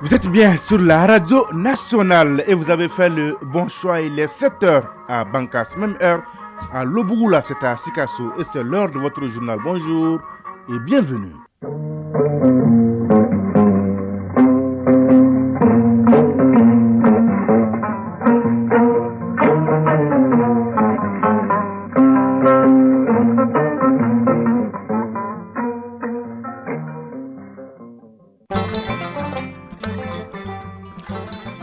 Vous êtes bien sur la radio nationale et vous avez fait le bon choix. Il est 7h à Bankas, même heure à Lobougoula, c'est à Sikasso et c'est l'heure de votre journal. Bonjour et bienvenue.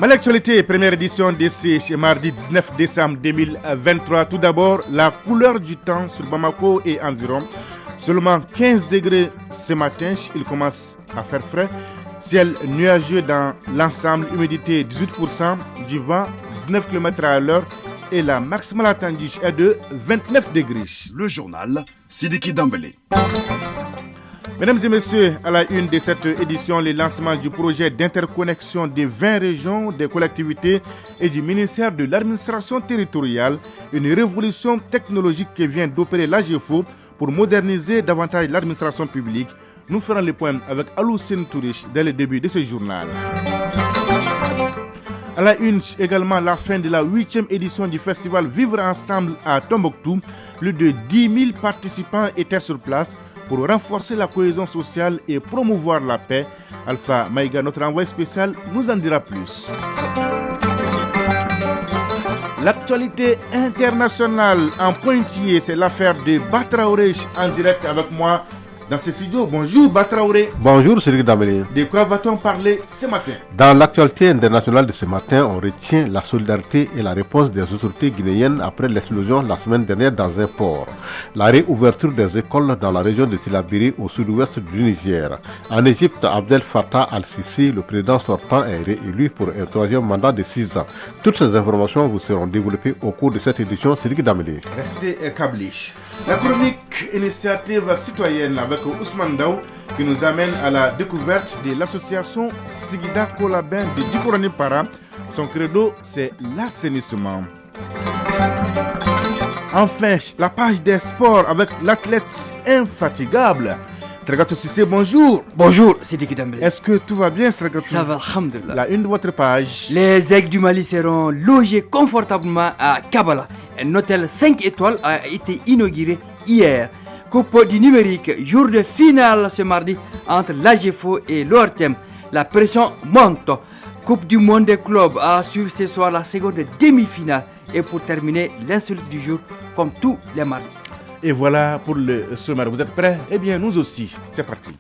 L'actualité, première édition d'ici mardi 19 décembre 2023. Tout d'abord, la couleur du temps sur Bamako et environ. Seulement 15 degrés ce matin, il commence à faire frais. Ciel nuageux dans l'ensemble, humidité 18%, du vent 19 km à l'heure et la maximale attendue est de 29 degrés. Le journal Sidiki Dambélé. Mesdames et messieurs, à la une de cette édition, le lancement du projet d'interconnexion des 20 régions, des collectivités et du ministère de l'administration territoriale, une révolution technologique qui vient d'opérer l'AGEFO pour moderniser davantage l'administration publique. Nous ferons le point avec Aloussine Tourish dès le début de ce journal. À la une, également la fin de la 8e édition du festival Vivre Ensemble à Tombouctou. Plus de 10 000 participants étaient sur place pour renforcer la cohésion sociale et promouvoir la paix. Alpha Maïga, notre envoyé spécial, nous en dira plus. L'actualité internationale en pointillé, c'est l'affaire de Batraoré en direct avec moi dans ce studio. Bonjour Batraoré. Bonjour Cédric Dambélé. De quoi va-t-on parler ce matin? Dans l'actualité internationale de ce matin, on retient la solidarité et la réponse des autorités guinéennes après l'explosion la semaine dernière dans un port. La réouverture des écoles dans la région de Tillabéri au sud-ouest du Niger. En Égypte, Abdel Fattah al-Sisi, le président sortant, est réélu pour un troisième mandat de 6 ans. Toutes ces informations vous seront développées au cours de cette édition Cédric Dambélé. Restez câblés. La chronique initiative citoyenne avec Ousmane Daou qui nous amène à la découverte de l'association Sigida Kolabin de Djikorani Para. Son credo, c'est l'assainissement. Enfin, la page des sports avec l'athlète infatigable. Sragato Sissé, bonjour. Bonjour, Sidiki Dambélé. Est-ce que tout va bien, Sragato? Ça va, alhamdulillah. La une de votre page. Les aigles du Mali seront logés confortablement à Kabbalah. Un hôtel 5 étoiles a été inauguré hier. Coupe du numérique, jour de finale ce mardi entre l'AGEFO et l'ORTEM. La pression monte. Coupe du monde des clubs a suivi ce soir la seconde demi-finale. Et pour terminer, l'insolite du jour, comme tous les mardis. Et voilà pour le sommaire. Vous êtes prêts? Eh bien, nous aussi. C'est parti.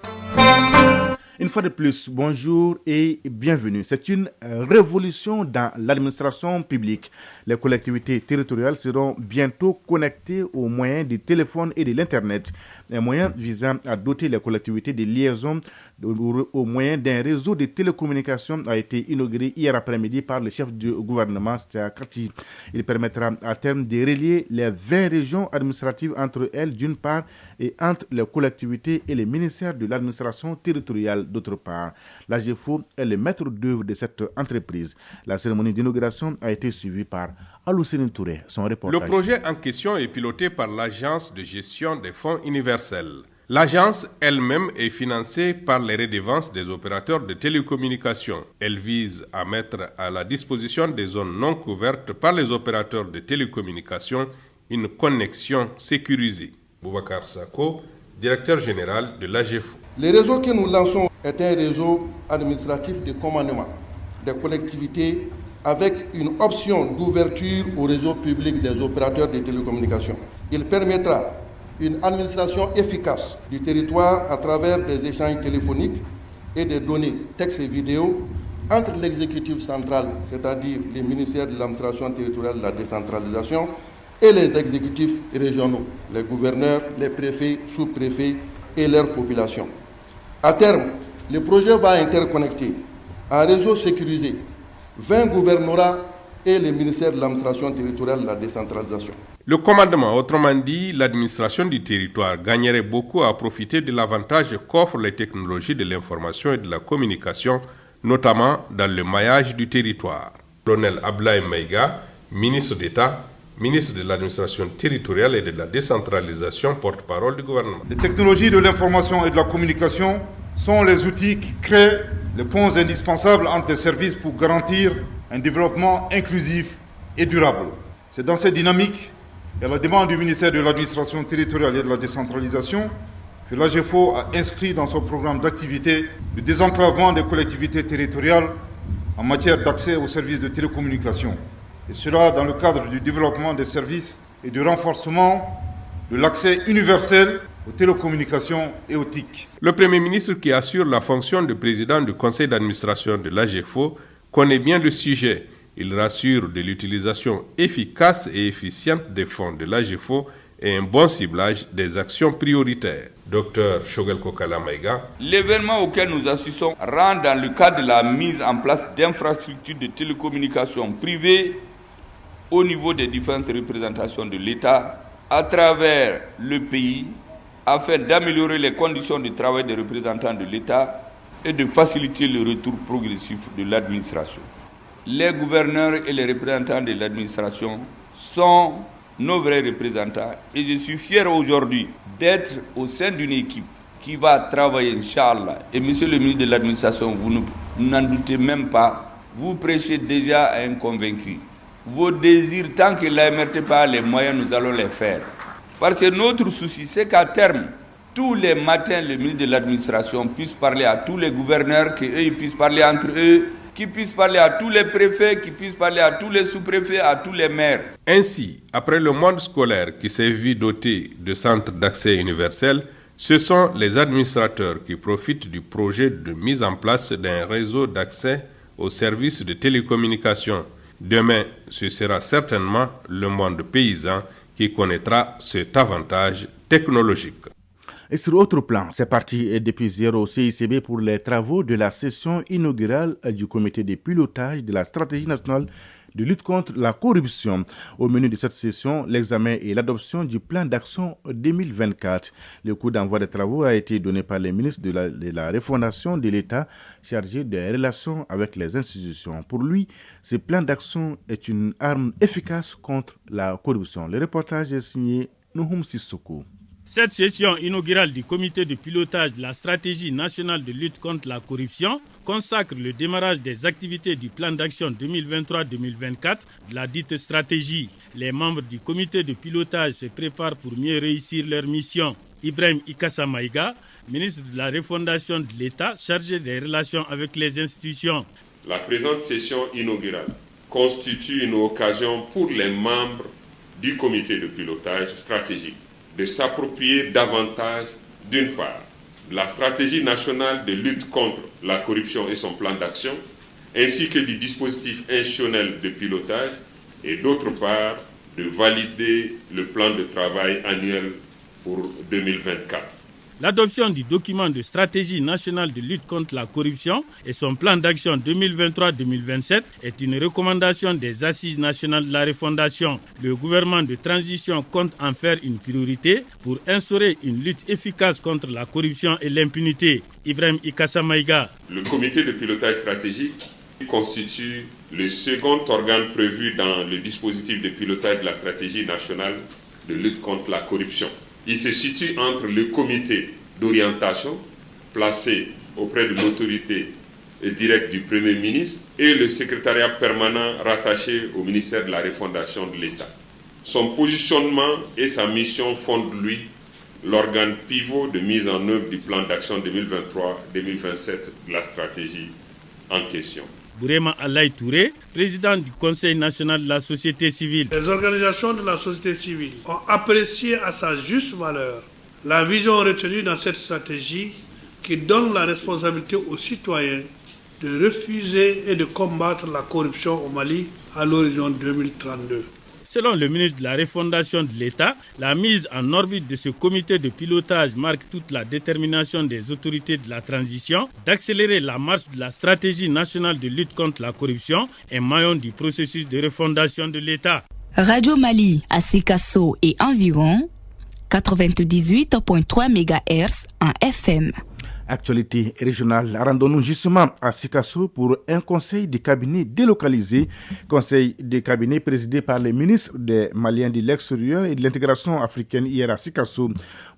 Une fois de plus, bonjour et bienvenue. C'est une révolution dans l'administration publique. Les collectivités territoriales seront bientôt connectées aux moyens du téléphone et de l'Internet. Un moyen visant à doter les collectivités de liaisons au moyen d'un réseau de télécommunications a été inauguré hier après-midi par le chef du gouvernement, Stia Kati. Il permettra à terme de relier les 20 régions administratives entre elles d'une part et entre les collectivités et les ministères de l'administration territoriale d'autre part. L'AGEFO est le maître d'œuvre de cette entreprise. La cérémonie d'inauguration a été suivie par Aloussine Touré, son reportage. Le projet en question est piloté par l'Agence de gestion des fonds universels. L'agence elle-même est financée par les redevances des opérateurs de télécommunications. Elle vise à mettre à la disposition des zones non couvertes par les opérateurs de télécommunications une connexion sécurisée. Boubacar Sako, directeur général de l'AGEFO. Le réseau que nous lançons est un réseau administratif de commandement des collectivités avec une option d'ouverture au réseau public des opérateurs de télécommunications. Il permettra une administration efficace du territoire à travers des échanges téléphoniques et des données textes et vidéos entre l'exécutif central, c'est-à-dire les ministères de l'administration territoriale et de la décentralisation, et les exécutifs régionaux, les gouverneurs, les préfets, sous-préfets et leurs populations. À terme, le projet va interconnecter un réseau sécurisé 20 gouvernorats et les ministères de l'administration territoriale et de la décentralisation. Le commandement, autrement dit l'administration du territoire, gagnerait beaucoup à profiter de l'avantage qu'offrent les technologies de l'information et de la communication, notamment dans le maillage du territoire. Colonel Ablaye Maïga, ministre d'État, ministre de l'administration territoriale et de la décentralisation, porte-parole du gouvernement. Les technologies de l'information et de la communication sont les outils qui créent les ponts indispensables entre les services pour garantir un développement inclusif et durable. C'est dans cette dynamique et à la demande du ministère de l'Administration territoriale et de la décentralisation que l'AGEFO a inscrit dans son programme d'activité le désenclavement des collectivités territoriales en matière d'accès aux services de télécommunication. Et cela dans le cadre du développement des services et du renforcement de l'accès universel aux télécommunications et aux TIC. Le Premier ministre qui assure la fonction de président du conseil d'administration de l'AGEFO connaît bien le sujet. Il rassure de l'utilisation efficace et efficiente des fonds de l'AGEFO et un bon ciblage des actions prioritaires. Dr Shogel Kokala Maïga. L'événement auquel nous assistons rentre dans le cadre de la mise en place d'infrastructures de télécommunications privées au niveau des différentes représentations de l'État à travers le pays afin d'améliorer les conditions de travail des représentants de l'État et de faciliter le retour progressif de l'administration. Les gouverneurs et les représentants de l'administration sont nos vrais représentants et je suis fier aujourd'hui d'être au sein d'une équipe qui va travailler, Inch'Allah. Et monsieur le ministre de l'administration, vous n'en doutez même pas, vous prêchez déjà à un convaincu. Vos désirs, tant que la MRT pas les moyens, nous allons les faire. Parce que notre souci, c'est qu'à terme, tous les matins, le ministre de l'administration puisse parler à tous les gouverneurs, qu'eux puissent parler entre eux, qu'ils puissent parler à tous les préfets, qu'ils puissent parler à tous les sous-préfets, à tous les maires. Ainsi, après le monde scolaire qui s'est vu doté de centres d'accès universel, ce sont les administrateurs qui profitent du projet de mise en place d'un réseau d'accès aux services de télécommunications. Demain, ce sera certainement le monde paysan qui connaîtra cet avantage technologique. Et sur autre plan, c'est parti depuis zéro au CICB pour les travaux de la session inaugurale du comité de pilotage de la stratégie nationale de lutte contre la corruption. Au menu de cette session, l'examen et l'adoption du plan d'action 2024. Le coup d'envoi des travaux a été donné par les ministres de la refondation de l'État chargé des relations avec les institutions. Pour lui, ce plan d'action est une arme efficace contre la corruption. Le reportage est signé Nouhoum Sissoko. Cette session inaugurale du comité de pilotage de la stratégie nationale de lutte contre la corruption consacre le démarrage des activités du plan d'action 2023-2024 de la dite stratégie. Les membres du comité de pilotage se préparent pour mieux réussir leur mission. Ibrahim Ikassa Maïga, ministre de la refondation de l'État chargé des relations avec les institutions. La présente session inaugurale constitue une occasion pour les membres du comité de pilotage stratégique de s'approprier davantage, d'une part, de la stratégie nationale de lutte contre la corruption et son plan d'action, ainsi que du dispositif institutionnel de pilotage, et d'autre part, de valider le plan de travail annuel pour 2024. L'adoption du document de stratégie nationale de lutte contre la corruption et son plan d'action 2023-2027 est une recommandation des assises nationales de la refondation. Le gouvernement de transition compte en faire une priorité pour instaurer une lutte efficace contre la corruption et l'impunité. Ibrahim Ikassa Maïga. Le comité de pilotage stratégique constitue le second organe prévu dans le dispositif de pilotage de la stratégie nationale de lutte contre la corruption. Il se situe entre le comité d'orientation placé auprès de l'autorité directe du Premier ministre et le secrétariat permanent rattaché au ministère de la refondation de l'État. Son positionnement et sa mission fondent, lui, l'organe pivot de mise en œuvre du plan d'action 2023-2027 de la stratégie en question. Bourema Alaï Touré, président du Conseil national de la société civile. Les organisations de la société civile ont apprécié à sa juste valeur la vision retenue dans cette stratégie qui donne la responsabilité aux citoyens de refuser et de combattre la corruption au Mali à l'horizon 2032. Selon le ministre de la refondation de l'État, la mise en orbite de ce comité de pilotage marque toute la détermination des autorités de la transition d'accélérer la marche de la stratégie nationale de lutte contre la corruption, un maillon du processus de refondation de l'État. Radio Mali à Sikasso et environ 98.3 MHz en FM. Actualité régionale. Rendons-nous justement à Sikasso pour un conseil de cabinet délocalisé. Conseil de cabinet présidé par le ministre des Maliens de l'extérieur et de l'intégration africaine hier à Sikasso.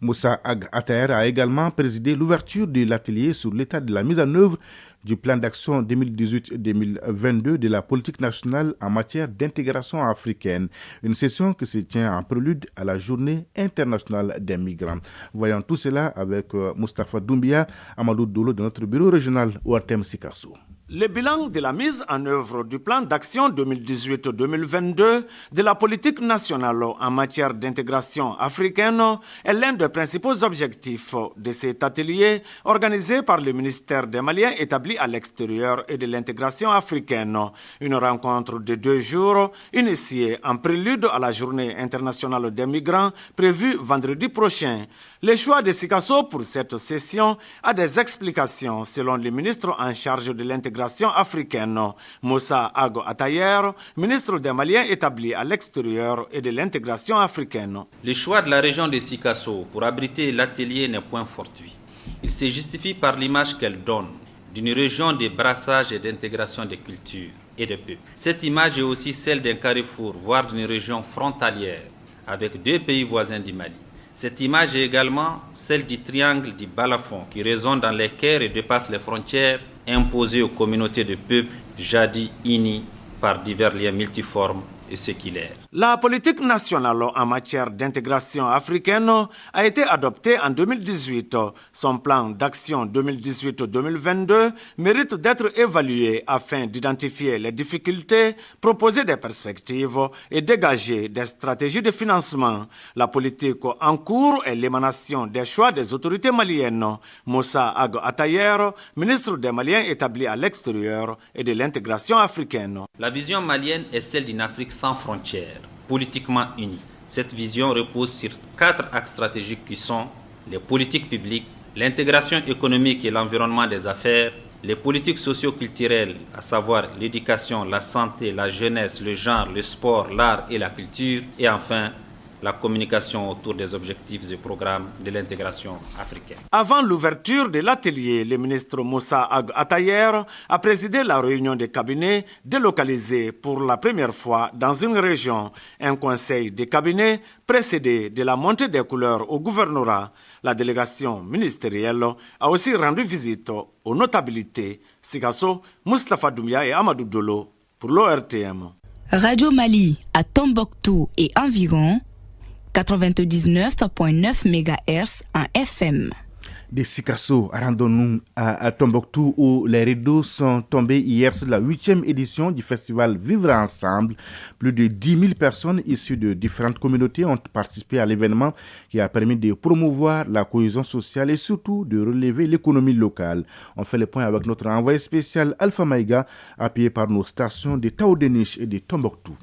Moussa Ag Attaher a également présidé l'ouverture de l'atelier sur l'état de la mise en œuvre du plan d'action 2018-2022 de la politique nationale en matière d'intégration africaine. Une session qui se tient en prélude à la journée internationale des migrants. Voyons tout cela avec Moustapha Doumbia, Amadou Dolo de notre bureau régional Ouatem Sikasso. Le bilan de la mise en œuvre du plan d'action 2018-2022 de la politique nationale en matière d'intégration africaine est l'un des principaux objectifs de cet atelier organisé par le ministère des Maliens établi à l'extérieur et de l'intégration africaine. Une rencontre de 2 jours initiée en prélude à la journée internationale des migrants prévue vendredi prochain. Le choix de Sikasso pour cette session a des explications selon le ministre en charge de l'intégration africaine, Moussa Ago Atayer, ministre des Maliens établi à l'extérieur et de l'intégration africaine. Le choix de la région de Sikasso pour abriter l'atelier n'est point fortuit. Il se justifie par l'image qu'elle donne d'une région de brassage et d'intégration des cultures et des peuples. Cette image est aussi celle d'un carrefour, voire d'une région frontalière avec 2 pays voisins du Mali. Cette image est également celle du triangle du Balafon qui résonne dans les cœurs et dépasse les frontières imposées aux communautés de peuples jadis unis par divers liens multiformes et séculaires. La politique nationale en matière d'intégration africaine a été adoptée en 2018. Son plan d'action 2018-2022 mérite d'être évalué afin d'identifier les difficultés, proposer des perspectives et dégager des stratégies de financement. La politique en cours est l'émanation des choix des autorités maliennes. Moussa Ago Atayer, ministre des Maliens établi à l'extérieur et de l'intégration africaine. La vision malienne est celle d'une Afrique sans frontières, politiquement unie. Cette vision repose sur 4 axes stratégiques qui sont les politiques publiques, l'intégration économique et l'environnement des affaires, les politiques socio-culturelles, à savoir l'éducation, la santé, la jeunesse, le genre, le sport, l'art et la culture, et enfin la communication autour des objectifs et programmes de l'intégration africaine. Avant l'ouverture de l'atelier, le ministre Moussa Ag Atayer a présidé la réunion de cabinet délocalisée pour la première fois dans une région. Un conseil de cabinet précédé de la montée des couleurs au gouvernorat. La délégation ministérielle a aussi rendu visite aux notabilités. Sikasso, Moustapha Doumbia et Amadou Dolo pour l'ORTM. Radio Mali à Tombouctou et environ 99.9 MHz en FM. De Sikasso, rendons-nous à Tombouctou où les rideaux sont tombés hier sur la 8e édition du festival Vivre Ensemble. Plus de 10 000 personnes issues de différentes communautés ont participé à l'événement qui a permis de promouvoir la cohésion sociale et surtout de relever l'économie locale. On fait le point avec notre envoyé spécial Alpha Maïga, appuyé par nos stations de Taoudeniche et de Tombouctou.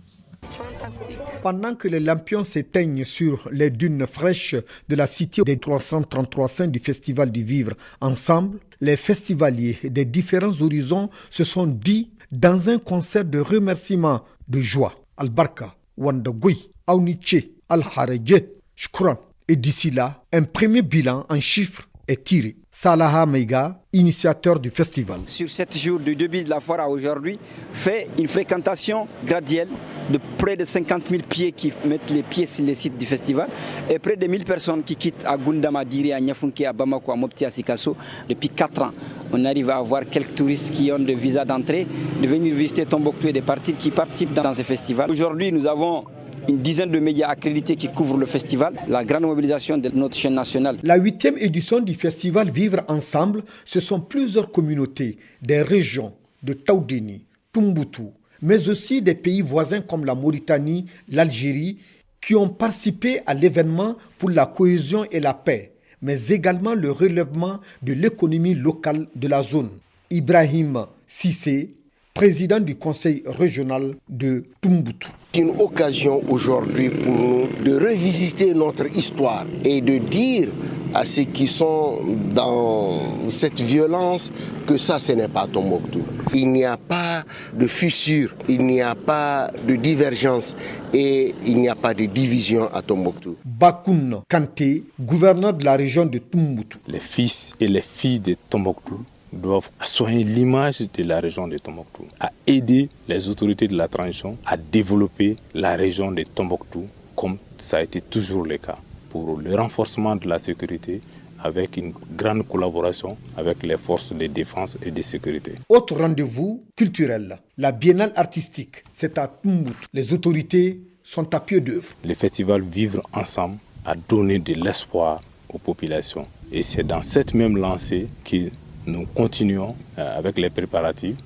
Pendant que les lampions s'éteignent sur les dunes fraîches de la cité des 333 saints du Festival du Vivre Ensemble, les festivaliers des différents horizons se sont dit dans un concert de remerciements de joie. Al-Barka, Wandagui, Auniche, Al-Hareje, Shkran. Et d'ici là, un premier bilan en chiffres est tiré. Salaha Meiga, initiateur du festival. Sur 7 jours du début de la foire à aujourd'hui, fait une fréquentation graduelle de près de 50 000 pieds qui mettent les pieds sur les sites du festival et près de 1000 personnes qui quittent à Gundama, Diri, à Nyafunke, à Bamako, à Mopti, à Sikasso depuis 4 ans. On arrive à avoir quelques touristes qui ont des visas d'entrée, de venir visiter Tombouctou et de partir qui participent dans ces festivals. Aujourd'hui, nous avons une dizaine de médias accrédités qui couvrent le festival, la grande mobilisation de notre chaîne nationale. La 8e édition du festival Vivre Ensemble, ce sont plusieurs communautés des régions de Taoudeni, Tombouctou, mais aussi des pays voisins comme la Mauritanie, l'Algérie, qui ont participé à l'événement pour la cohésion et la paix, mais également le relèvement de l'économie locale de la zone. Ibrahim Sissé, président du conseil régional de Tombouctou. C'est une occasion aujourd'hui pour nous de revisiter notre histoire et de dire à ceux qui sont dans cette violence que ça, ce n'est pas Tombouctou. Il n'y a pas de fissure, il n'y a pas de divergence et il n'y a pas de division à Tombouctou. Bakoun Kanté, gouverneur de la région de Tombouctou. Les fils et les filles de Tombouctou doivent soigner l'image de la région de Tombouctou, à aider les autorités de la transition à développer la région de Tombouctou comme ça a été toujours le cas, pour le renforcement de la sécurité avec une grande collaboration avec les forces de défense et de sécurité. Autre rendez-vous culturel, la biennale artistique. C'est à Tumbut. Les autorités sont à pied d'œuvre. Le festival Vivre Ensemble a donné de l'espoir aux populations. Et c'est dans cette même lancée que nous continuons avec les préparatifs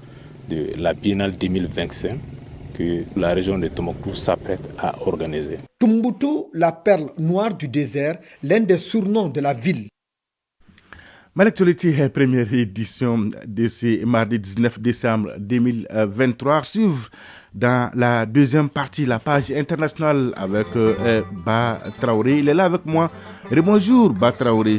de la biennale 2025 que la région de Tombouctou s'apprête à organiser. Tumbouctou, la perle noire du désert, l'un des surnoms de la ville. Ma l'actualité, première édition de ce mardi 19 décembre 2023, suivre dans la deuxième partie la page internationale avec Ba Traoré. Il est là avec moi. Bonjour Ba Traoré.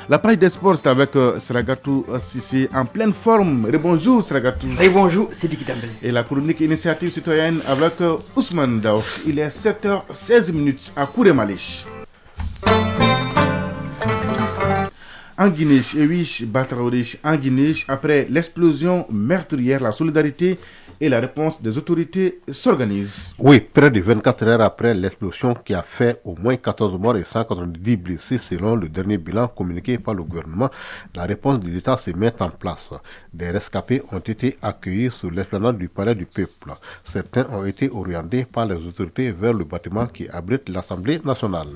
La page des sports, c'est avec Sragatou Sissé en pleine forme. Bonjour Sragatou. Bonjour Sidiki Dambélé. Et la chronique initiative citoyenne avec Ousmane Daouk. Il est 7h16 à Kouré-Malich. En Guinée, en Guinée, après l'explosion meurtrière, la solidarité et la réponse des autorités s'organisent. Oui, près de 24 heures après l'explosion qui a fait au moins 14 morts et 190 blessés selon le dernier bilan communiqué par le gouvernement, la réponse de l'État se met en place. Des rescapés ont été accueillis sur l'esplanade du Palais du Peuple. Certains ont été orientés par les autorités vers le bâtiment qui abrite l'Assemblée nationale.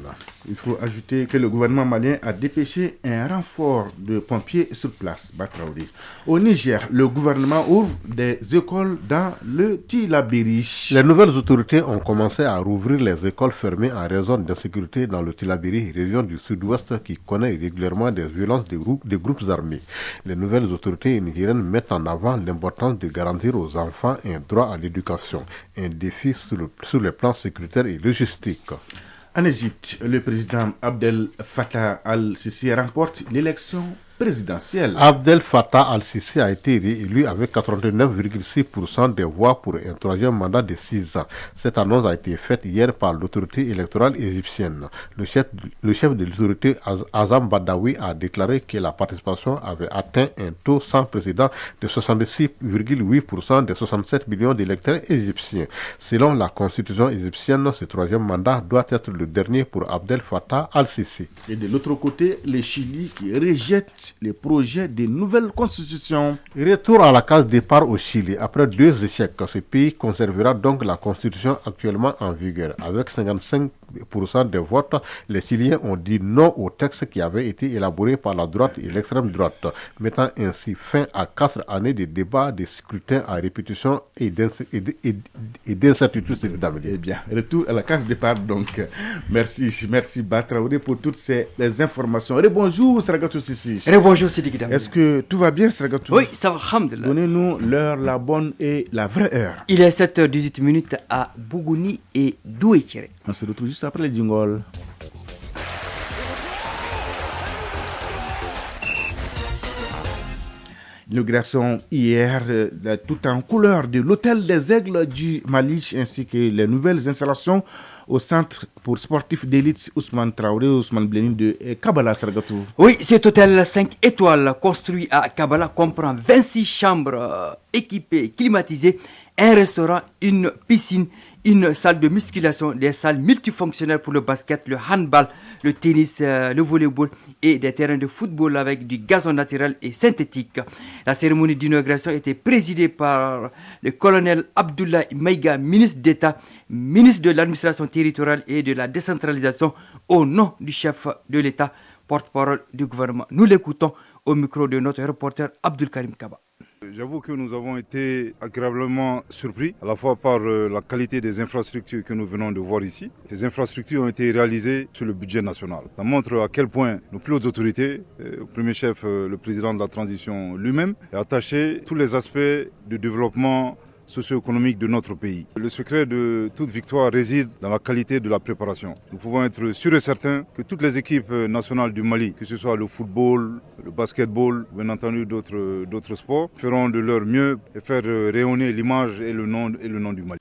Il faut ajouter que le gouvernement malien a dépêché un renfort de pompiers sur place. Batraoudi. Au Niger, le gouvernement ouvre des écoles dans le Tillabéri. Les nouvelles autorités ont commencé à rouvrir les écoles fermées en raison d'insécurité dans le Tillabéri, région du sud-ouest qui connaît régulièrement des violences des groupes armés. Les nouvelles autorités nigériennes mettent en avant l'importance de garantir aux enfants un droit à l'éducation, un défi sur le plan sécuritaire et logistique. En Égypte, le président Abdel Fattah al-Sisi remporte l'élection présidentielle. Abdel Fattah al-Sisi a été réélu avec 89,6% des voix pour un troisième mandat de 6 ans. Cette annonce a été faite hier par l'autorité électorale égyptienne. Le chef de l'autorité, Azam Badawi, a déclaré que la participation avait atteint un taux sans précédent de 66,8% des 67 millions d'électeurs égyptiens. Selon la constitution égyptienne, ce troisième mandat doit être le dernier pour Abdel Fattah al-Sisi. Et de l'autre côté, le Chili qui rejette les projets de nouvelle constitution. Retour à la case départ au Chili. Après 2 échecs, ce pays conservera donc la constitution actuellement en vigueur. Avec 55% des votes, les Chiliens ont dit non au texte qui avait été élaboré par la droite et l'extrême droite, mettant ainsi fin à 4 années de débats, de scrutins à répétition et d'incertitude. Eh bien, retour à la case départ donc. Merci Batraoudé pour toutes ces informations. Bonjour Sragatou Sissi. Bonjour Sidiki Dambélé. Est-ce que tout va bien Sragatou? Oui, ça va, alhamdulillah. Donnez-nous l'heure, la bonne et la vraie heure. Il est 7h18 à Bougouni et Douékéré. On se retrouve juste après les jingles. L'inauguration hier, tout en couleur de l'hôtel des Aigles du Mali, ainsi que les nouvelles installations au centre pour sportifs d'élite Ousmane Traoré, Ousmane Bleni de Kabbalah Sargatou. Oui, cet hôtel 5 étoiles construit à Kabbalah comprend 26 chambres équipées, climatisées, un restaurant, une piscine, une salle de musculation, des salles multifonctionnelles pour le basket, le handball, le tennis, le volleyball et des terrains de football avec du gazon naturel et synthétique. La cérémonie d'inauguration était présidée par le colonel Abdoulaye Maïga, ministre d'État, ministre de l'administration territoriale et de la décentralisation au nom du chef de l'État, porte-parole du gouvernement. Nous l'écoutons au micro de notre reporter Abdul Karim Kaba. J'avoue que nous avons été agréablement surpris à la fois par la qualité des infrastructures que nous venons de voir ici. Ces infrastructures ont été réalisées sur le budget national. Ça montre à quel point nos plus hautes autorités, au premier chef le président de la transition lui-même, est attaché tous les aspects de développement socio-économique de notre pays. Le secret de toute victoire réside dans la qualité de la préparation. Nous pouvons être sûrs et certains que toutes les équipes nationales du Mali, que ce soit le football, le basketball, bien entendu d'autres sports, feront de leur mieux et faire rayonner l'image et le nom du Mali.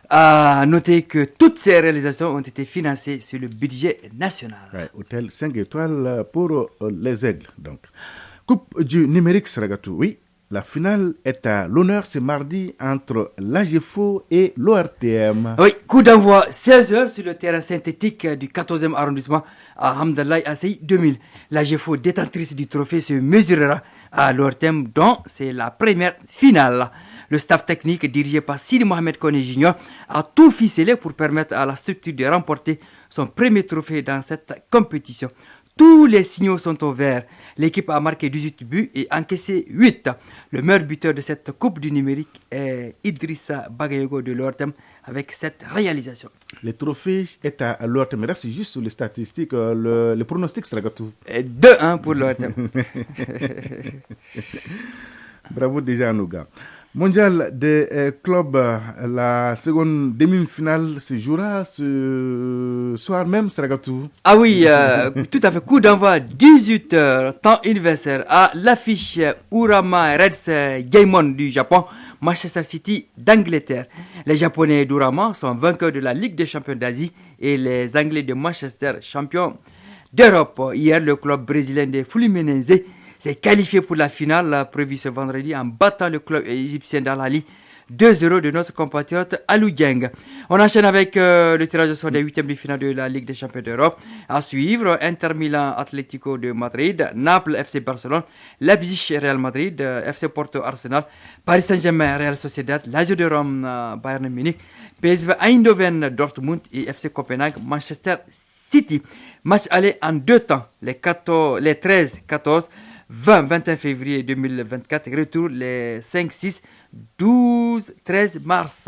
À noter que toutes ces réalisations ont été financées sur le budget national. Ouais, hôtel 5 étoiles pour les Aigles. Donc. Coupe du numérique Sragatou, oui. La finale est à l'honneur ce mardi entre l'AGEFO et l'ORTM. Oui, coup d'envoi 16h sur le terrain synthétique du 14e arrondissement à Hamdallah Assey 2000. L'AGEFO détentrice du trophée se mesurera à l'ORTM dont c'est la première finale. Le staff technique dirigé par Sidi Mohamed Kone Junior a tout ficelé pour permettre à la structure de remporter son premier trophée dans cette compétition. Tous les signaux sont au vert. L'équipe a marqué 18 buts et encaissé 8. Le meilleur buteur de cette Coupe du numérique est Idrissa Bagayogo de l'ORTM avec cette réalisation. Le trophée est à l'ORTM. Là, c'est juste les statistiques, le pronostic sera tout. 2-1 pour l'ORTM. Bravo déjà à nos gars. Mondial des clubs, la seconde demi-finale se jouera ce soir même, Saragatou. Ah oui, tout à fait. Coup d'envoi 18h, temps universel, à l'affiche Urama Reds Gaimon du Japon, Manchester City d'Angleterre. Les Japonais d'Urama sont vainqueurs de la Ligue des champions d'Asie et les Anglais de Manchester, champions d'Europe. Hier, le club brésilien de Fluminense s'est qualifié pour la finale prévue ce vendredi en battant le club égyptien d'Al-Ahly 2-0 de notre compatriote Alou Dieng. On enchaîne avec le tirage au sort des huitièmes de finale de la Ligue des champions d'Europe. À suivre, Inter Milan Atlético de Madrid, Naples FC Barcelone, Leipzig Real Madrid, FC Porto Arsenal, Paris Saint-Germain Real Sociedad, Lazio de Rome Bayern Munich, PSV Eindhoven Dortmund et FC Copenhague Manchester City. Match aller en deux temps, les 13, 14, 20, 21 février 2024, retour les 5, 6, 12, 13 mars.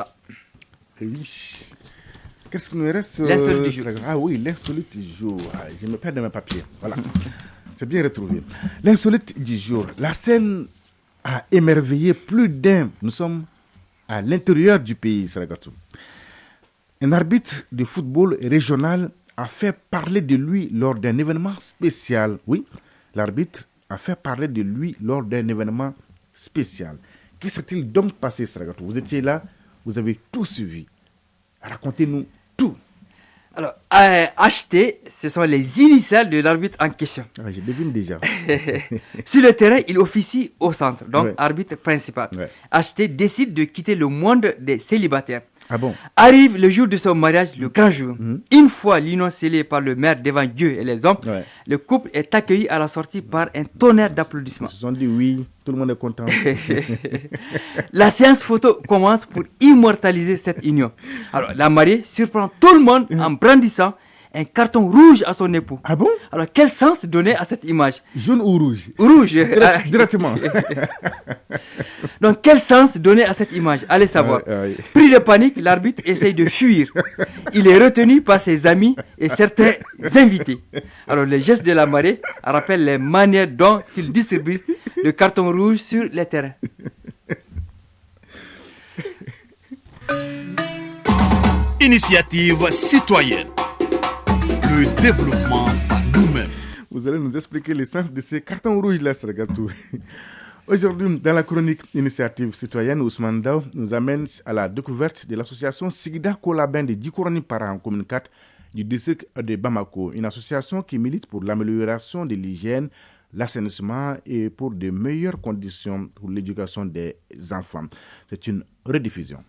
Oui. Qu'est-ce qu'il nous reste L'insolite du jour. Ah oui, l'insolite du jour. Je me perds de mes papiers. Voilà. C'est bien retrouvé. L'insolite du jour. La scène a émerveillé plus d'un. Nous sommes à l'intérieur du pays, Saragatou. Un arbitre de football régional a fait parler de lui lors d'un événement spécial. Oui, l'arbitre a fait parler de lui lors d'un événement spécial. Que s'est-il donc passé, Saragatou? Vous étiez là, vous avez tout suivi. Racontez-nous tout. Alors, HT, ce sont les initiales de l'arbitre en question. Je devine déjà. Sur le terrain, il officie au centre, donc Ouais. arbitre principal. Ouais. HT décide de quitter le monde des célibataires. Ah bon? Arrive le jour de son mariage, le grand jour. Une fois l'union scellée par le maire devant Dieu et les hommes, Ouais. le couple est accueilli à la sortie par un tonnerre d'applaudissements. Ils se sont dit oui, tout le monde est content. La séance photo commence pour immortaliser cette union. Alors, la mariée surprend tout le monde en brandissant un carton rouge à son époux. Ah bon? Alors, quel sens donner à cette image? Jaune ou rouge? Rouge. Directement. Donc, quel sens donner à cette image? Allez savoir. Ouais. Pris de panique, l'arbitre essaye de fuir. Il est retenu par ses amis et certains invités. Alors, les gestes de la mariée rappellent les manières dont il distribue le carton rouge sur les terrains. Initiative citoyenne. Le développement par nous-mêmes. Vous allez nous expliquer l'essence de ces cartons rouges-là, Saragatou. Aujourd'hui, dans la chronique Initiative citoyenne, Ousmane Daw nous amène à la découverte de l'association Sigida Kolabin de Djikoroni Para en commune 4 du district de Bamako, une association qui milite pour l'amélioration de l'hygiène, l'assainissement et pour de meilleures conditions pour l'éducation des enfants. C'est une rediffusion.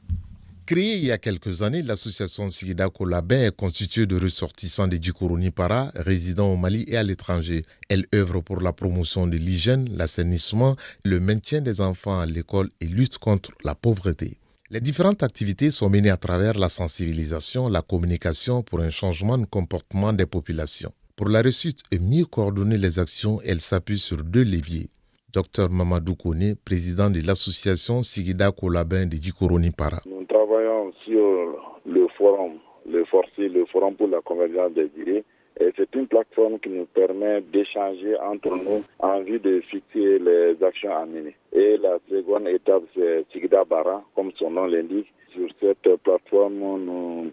Créée il y a quelques années, l'association Sigida Kolabin est constituée de ressortissants de Djikoroni Para, résidant au Mali et à l'étranger. Elle œuvre pour la promotion de l'hygiène, l'assainissement, le maintien des enfants à l'école et lutte contre la pauvreté. Les différentes activités sont menées à travers la sensibilisation, la communication pour un changement de comportement des populations. Pour la réussite et mieux coordonner les actions, elle s'appuie sur deux leviers. Dr Mamadou Kone, président de l'association Sigida Kolabin de Djikoroni Para. Nous travaillons sur le forum pour la convergence des idées. Et c'est une plateforme qui nous permet d'échanger entre nous en vue de fixer les actions à mener. Et la seconde étape, c'est Sigida Bara, comme son nom l'indique. Sur cette plateforme, nous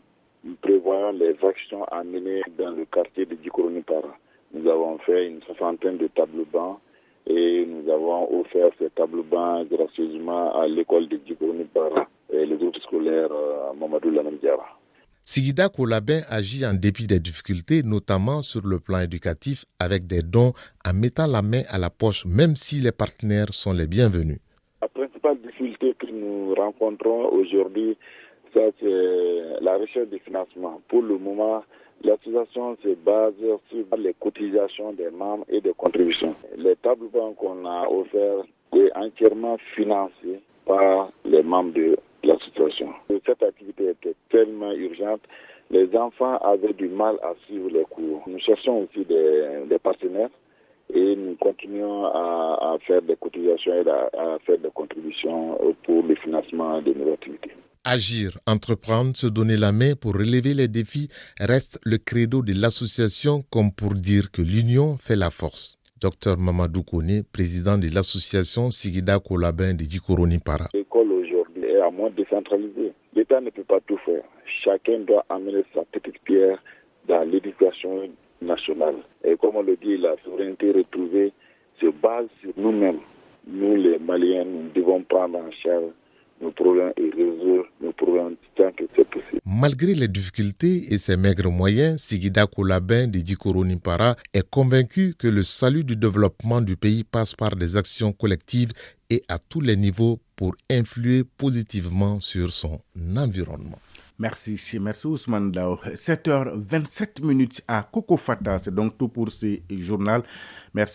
prévoyons les actions à mener dans le quartier de Djikoroni Para. Nous avons fait une 60aine de tables bancs et nous avons offert ces tables bancs gracieusement à l'école de Djikoroni Para et les groupes scolaires Mamadou Lamine Diarra. Sigida Kolabin agit en dépit des difficultés, notamment sur le plan éducatif, avec des dons en mettant la main à la poche, même si les partenaires sont les bienvenus. difficultés que nous rencontrons aujourd'hui, ça c'est la recherche de financement. Pour le moment, l'association se base sur les cotisations des membres et des contributions. Les tables bancs qu'on a offertes est entièrement financées par les membres de l'association. Cette activité était tellement urgente, les enfants avaient du mal à suivre les cours. Nous cherchons aussi des partenaires et nous continuons à faire des cotisations et à faire des contributions pour le financement de nos activités. Agir, entreprendre, se donner la main pour relever les défis reste le credo de l'association, comme pour dire que l'union fait la force. Dr Mamadou Kone, président de l'association Sigida Kolabin de Djikoroni-Para. L'école aujourd'hui est à moins décentralisée. L'État ne peut pas tout faire. Chacun doit amener sa petite pierre dans l'éducation nationale. Et comme on le dit, la souveraineté retrouvée se base sur nous-mêmes. Nous, les Maliens, nous devons prendre en charge nos problèmes et résoudre nos problèmes tant que c'est possible. Malgré les difficultés et ses maigres moyens, Sigida Kolabin de Djikoroni-Para est convaincu que le salut du développement du pays passe par des actions collectives et à tous les niveaux pour influer positivement sur son environnement. Merci Ousmane Dao. 7h27 à Kokofata, c'est donc tout pour ce journal.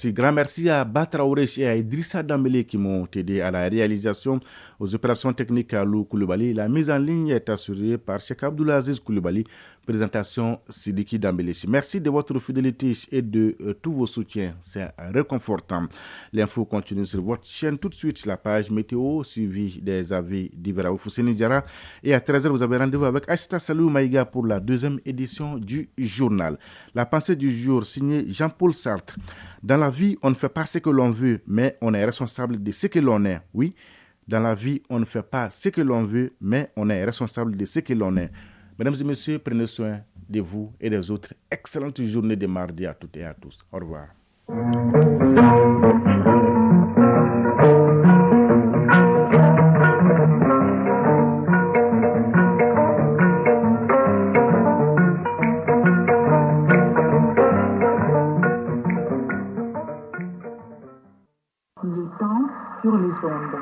Grand merci à Batraoré et à Idrissa Dambélé qui m'ont aidé à la réalisation, aux opérations techniques à Lou Koulibaly. La mise en ligne est assurée par Cheikh Abdoulaziz Koulibaly. Présentation Sidiki Dambélé. Merci de votre fidélité et de tous vos soutiens. C'est réconfortant. L'info continue sur votre chaîne. Tout de suite, la page météo suivie des avis d'Ivera Oufousseni Diara. Et à 13h, vous avez rendez-vous avec Aïsta Salou Maïga pour la deuxième édition du journal. La pensée du jour signée Jean-Paul Sartre. Dans la vie, on ne fait pas ce que l'on veut, mais on est responsable de ce que l'on est. Oui, dans la vie, on ne fait pas ce que l'on veut, mais on est responsable de ce que l'on est. Mesdames et messieurs, prenez soin de vous et des autres. Excellente journée de mardi à toutes et à tous. Au revoir. Le temps sur les ondes.